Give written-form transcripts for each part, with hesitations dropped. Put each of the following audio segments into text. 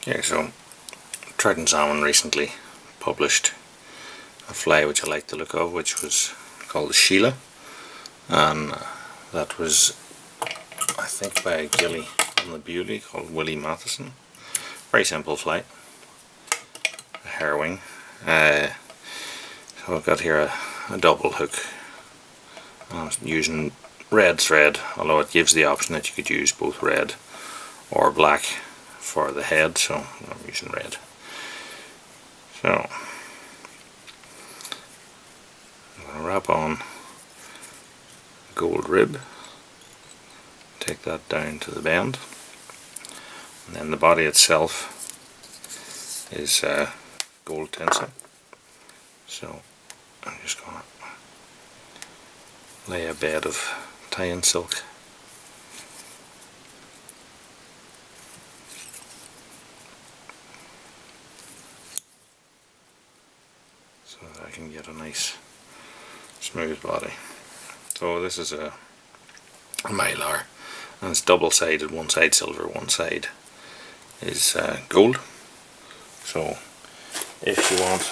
Okay, so Trout Salmon recently published a fly which I like the look of, which was called the Sheila, and that was, I think, by a gilly on the Beauty called Willie Matheson. Very simple fly, a hair wing. So I've got here a double hook. I'm using red thread, although it gives the option that you could use both red or black for the head, so I'm using red. So I'm going to wrap on gold rib, take that down to the bend, and then the body itself is gold tinsel. So I'm just going to lay a bed of tie-in silk so that I can get a nice smooth body. So this is a mylar, and it's double-sided, one side silver, one side is gold. So if you want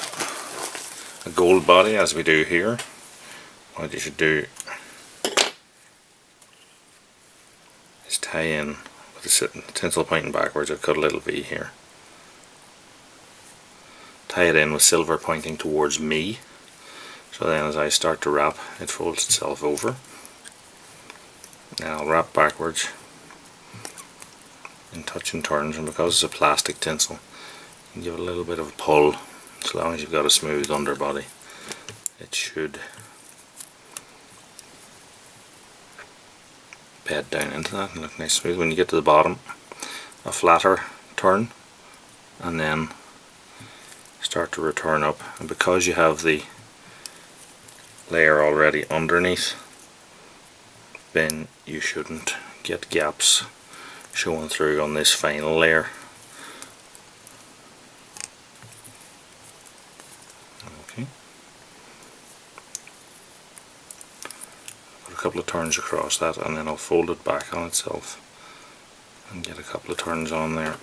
a gold body, as we do here, what you should do is tie in with the tinsel pointing backwards. I've cut a little V here. Tie it in with silver pointing towards me, so then as I start to wrap, it folds itself over. Now I'll wrap backwards in touching turns, and because it's a plastic tinsel, you can give it a little bit of a pull. As long as you've got a smooth underbody, it should bed down into that and look nice smooth. When you get to the bottom, a flatter turn, and then start to return up, and because you have the layer already underneath, then you shouldn't get gaps showing through on this final layer. Okay, put a couple of turns across that, and then I'll fold it back on itself and get a couple of turns on there.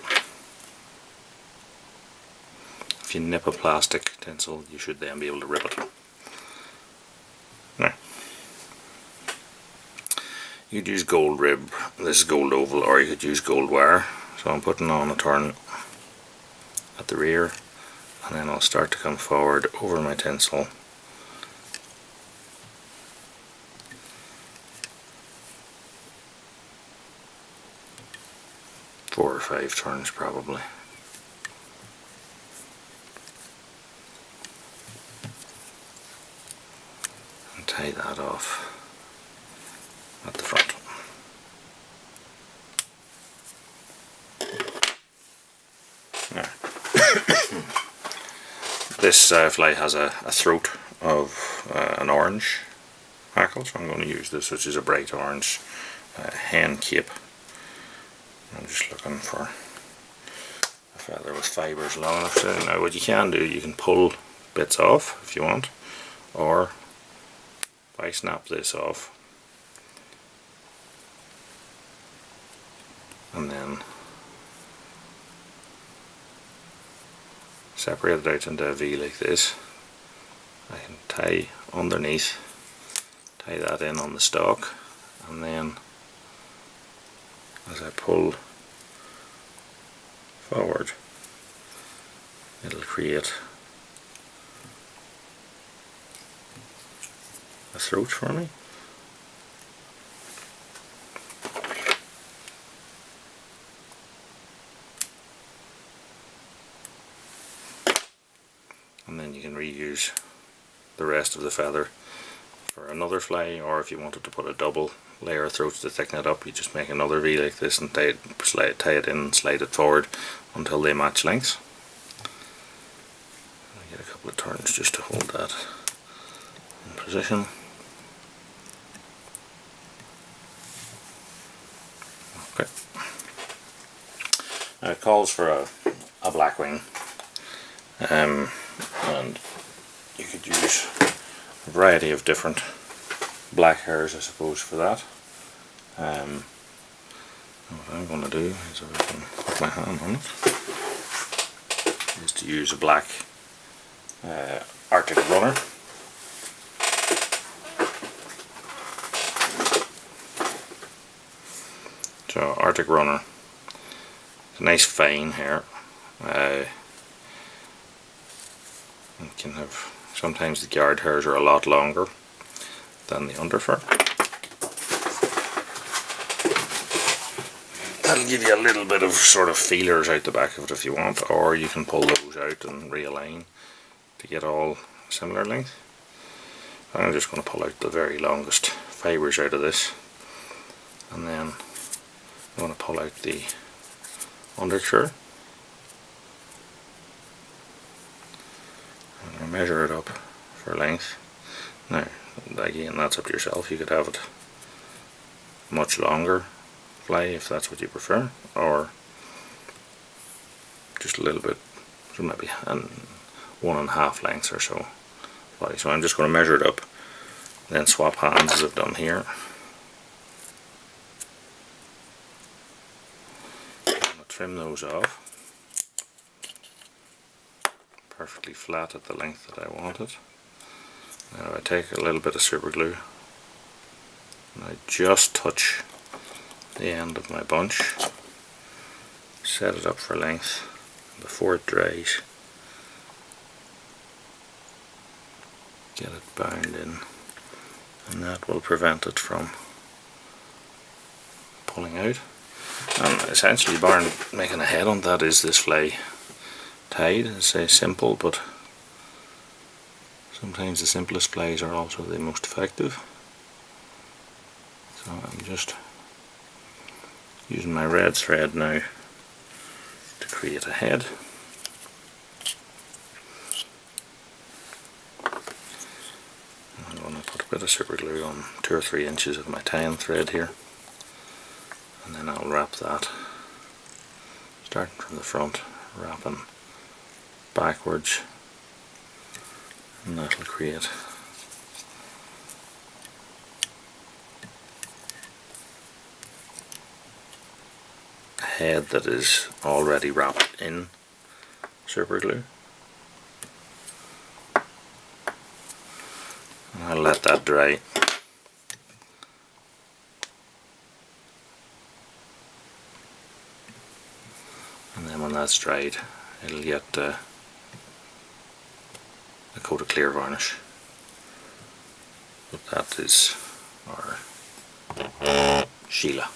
If you nip a plastic tinsel, you should then be able to rip it. Now, you could use gold rib, this is gold oval, or you could use gold wire. So I'm putting on a turn at the rear, and then I'll start to come forward over my tinsel. Four or five turns probably. And tie that off at the front. Now, this fly has a throat of an orange hackle, so I'm going to use this, which is a bright orange hen cape. I'm just looking for a feather with fibres long enough to. Now what you can do, you can pull bits off if you want, or if I snap this off and then separate it out into a V like this, I can tie underneath, tie that in on the stalk, and then as I pull forward, it'll create a throat for me. And then you can reuse the rest of the feather for another fly, or if you wanted to put a double layer of throats to thicken it up, you just make another V like this and tie it in and slide it forward until they match lengths. I get a couple of turns just to hold that in position. Okay. Now it calls for a black wing, and you could use a variety of different black hairs, I suppose, for that. What I'm going to do is if I can put my hand on it, is to use a black Arctic runner. So Arctic runner, it's a nice fine hair. You can have, sometimes the guard hairs are a lot longer than the underfur. That'll give you a little bit of sort of feelers out the back of it if you want, or you can pull those out and realign to get all similar length. I'm just going to pull out the very longest fibres out of this, and then I'm going to pull out the underfur. I'm going to measure it up for length. Now, again, that's up to yourself. You could have it much longer fly if that's what you prefer, or just a little bit, so maybe 1.5 lengths or so. So I'm just going to measure it up, then swap hands as I've done here. I'm going to trim those off perfectly flat at the length that I wanted. Now I take a little bit of super glue and I just touch the end of my bunch, set it up for length before it dries, get it bound in, and that will prevent it from pulling out. And essentially, barring making a head on that, is this fly tied. It's simple, but sometimes the simplest flies are also the most effective. So I'm just using my red thread now to create a head. I'm going to put a bit of super glue on 2 or 3 inches of my tying thread here, and then I'll wrap that, starting from the front, wrapping backwards, and that will create a head that is already wrapped in super glue. And I'll let that dry. And then when that's dried, it'll get a coat of clear varnish. But that is our Sheila.